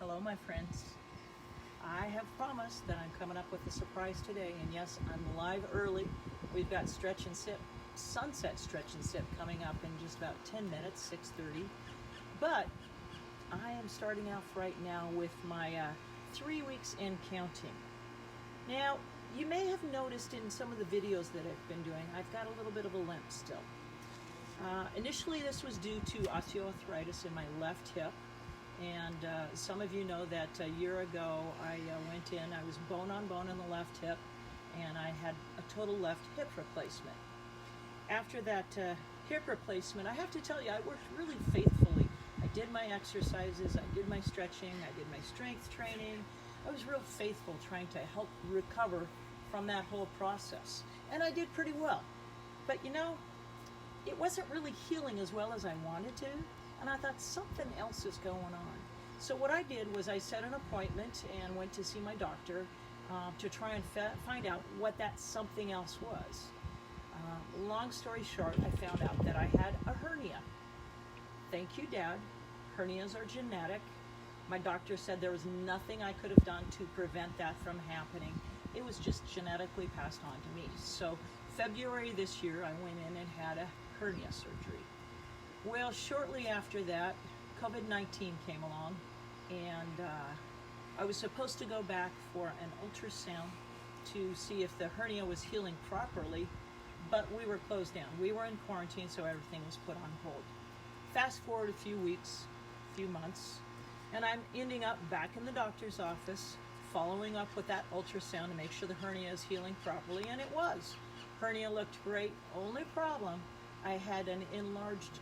Hello, my friends. I have promised that I'm coming up with a surprise today, and yes, I'm live early. We've got Stretch and Sip, Sunset Stretch and Sip coming up in just about 10 minutes, 6:30. But I am starting off right now with my 3 weeks and counting. Now, you may have noticed in some of the videos that I've been doing, I've got a little bit of a limp still. Initially, this was due to osteoarthritis in my left hip. And some of you know that a year ago I went in, I was bone on bone in the left hip, and I had a total left hip replacement. After that hip replacement, I have to tell you, I worked really faithfully. I did my exercises, I did my stretching, I did my strength training. I was real faithful trying to help recover from that whole process. And I did pretty well. But you know, it wasn't really healing as well as I wanted to. And I thought something else is going on. So what I did was I set an appointment and went to see my doctor to try and find out what that something else was. Long story short, I found out that I had a hernia. Thank you, Dad. Hernias are genetic. My doctor said there was nothing I could have done to prevent that from happening. It was just genetically passed on to me. So February this year, I went in and had a hernia surgery. Well, shortly after that, COVID-19 came along, and I was supposed to go back for an ultrasound to see if the hernia was healing properly, but we were closed down. We were in quarantine, so everything was put on hold. Fast forward a few weeks, few months, and I'm ending up back in the doctor's office, following up with that ultrasound to make sure the hernia is healing properly, and it was. Hernia looked great. Only problem, I had an enlarged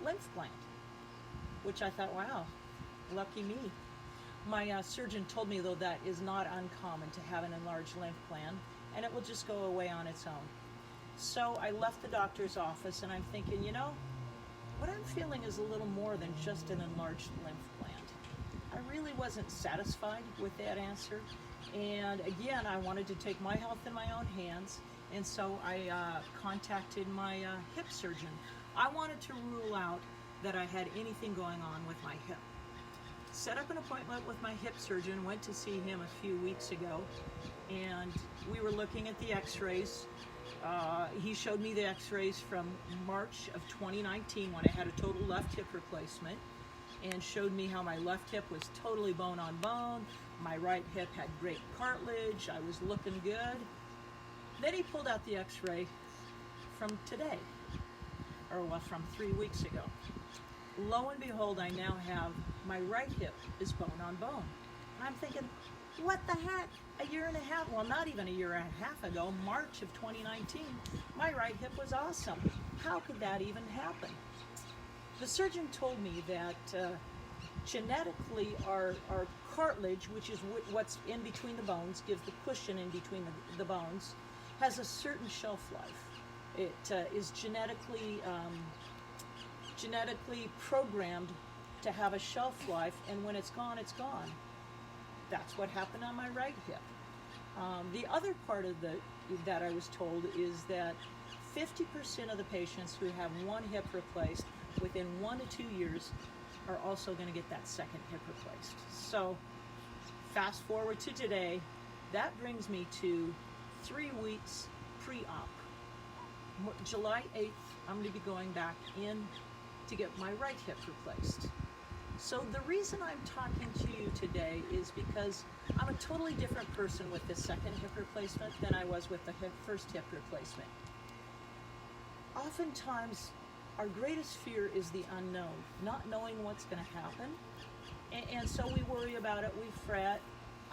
lymph gland, which I thought, wow, lucky me. My surgeon told me, though, that is not uncommon to have an enlarged lymph gland, and it will just go away on its own. So I left the doctor's office, and I'm thinking, you know, what I'm feeling is a little more than just an enlarged lymph gland. I really wasn't satisfied with that answer, and again, I wanted to take my health in my own hands. And so I contacted my hip surgeon. I wanted to rule out that I had anything going on with my hip. Set up an appointment with my hip surgeon, went to see him a few weeks ago, and we were looking at the x-rays. He showed me the x-rays from March of 2019 when I had a total left hip replacement, and showed me how my left hip was totally bone on bone. My right hip had great cartilage. I was looking good. Then he pulled out the x-ray from today, or well, from 3 weeks ago. Lo and behold, I now have my right hip is bone on bone. And I'm thinking, what the heck? A year and a half, well, not even a year and a half ago, March of 2019, my right hip was awesome. How could that even happen? The surgeon told me that genetically our cartilage, which is what's in between the bones, gives the cushion in between the bones, has a certain shelf life. It is genetically programmed to have a shelf life, and when it's gone, it's gone. That's what happened on my right hip. The other part of that I was told is that 50% of the patients who have one hip replaced within 1 to 2 years are also going to get that second hip replaced. So fast forward to today, that brings me to 3 weeks pre-op. July 8th, I'm going to be going back in to get my right hip replaced. So the reason I'm talking to you today is because I'm a totally different person with this second hip replacement than I was with the first hip replacement. Oftentimes, our greatest fear is the unknown, not knowing what's going to happen. And so we worry about it, we fret.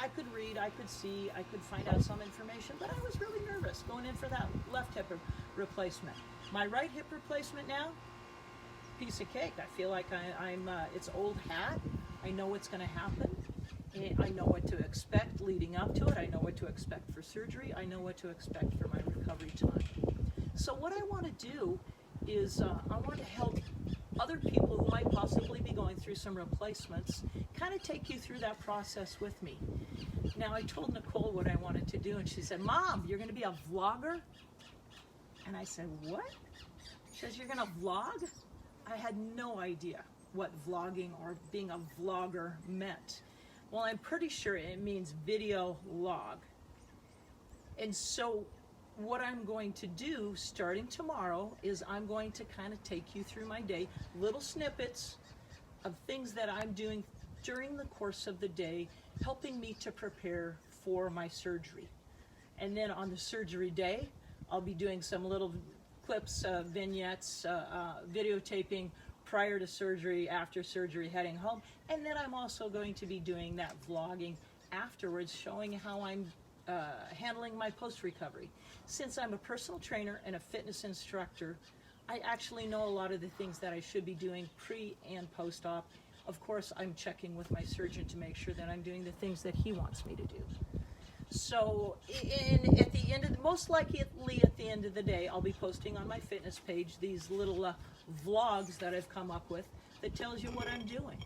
I could read, I could see, I could find out some information, but I was really nervous going in for that left hip replacement. My right hip replacement now, piece of cake. I feel like it's old hat. I know what's going to happen. I know what to expect leading up to it. I know what to expect for surgery. I know what to expect for my recovery time. So what I want to do is I want to help other people who might possibly be going through some replacements, kind of take you through that process with me. Now, I told Nicole what I wanted to do, and she said, Mom, you're going to be a vlogger? And I said, what? She says, you're going to vlog? I had no idea. what vlogging or being a vlogger meant. Well, I'm pretty sure it means video log. And so what I'm going to do starting tomorrow is I'm going to kind of take you through my day, little snippets of things that I'm doing during the course of the day, helping me to prepare for my surgery. And then on the surgery day, I'll be doing some little clips, vignettes, videotaping prior to surgery, after surgery, heading home. And then I'm also going to be doing that vlogging afterwards, showing how I'm handling my post-recovery. Since I'm a personal trainer and a fitness instructor, I actually know a lot of the things that I should be doing pre and post-op. Of course, I'm checking with my surgeon to make sure that I'm doing the things that he wants me to do. So at the end of most likely at the end of the day, I'll be posting on my fitness page these little vlogs that I've come up with that tells you what I'm doing.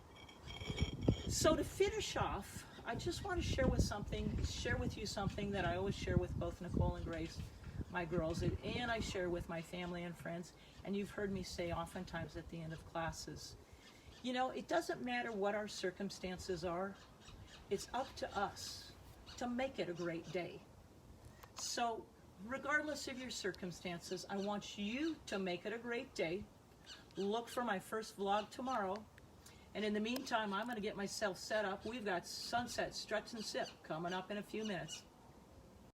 So to finish off, I just want to share with you something that I always share with both Nicole and Grace, my girls, and I share with my family and friends, and you've heard me say oftentimes at the end of classes. You know, it doesn't matter what our circumstances are, it's up to us to make it a great day. So regardless of your circumstances, I want you to make it a great day. Look for my first vlog tomorrow. And in the meantime, I'm going to get myself set up. We've got Sunset Stretch and Sip coming up in a few minutes.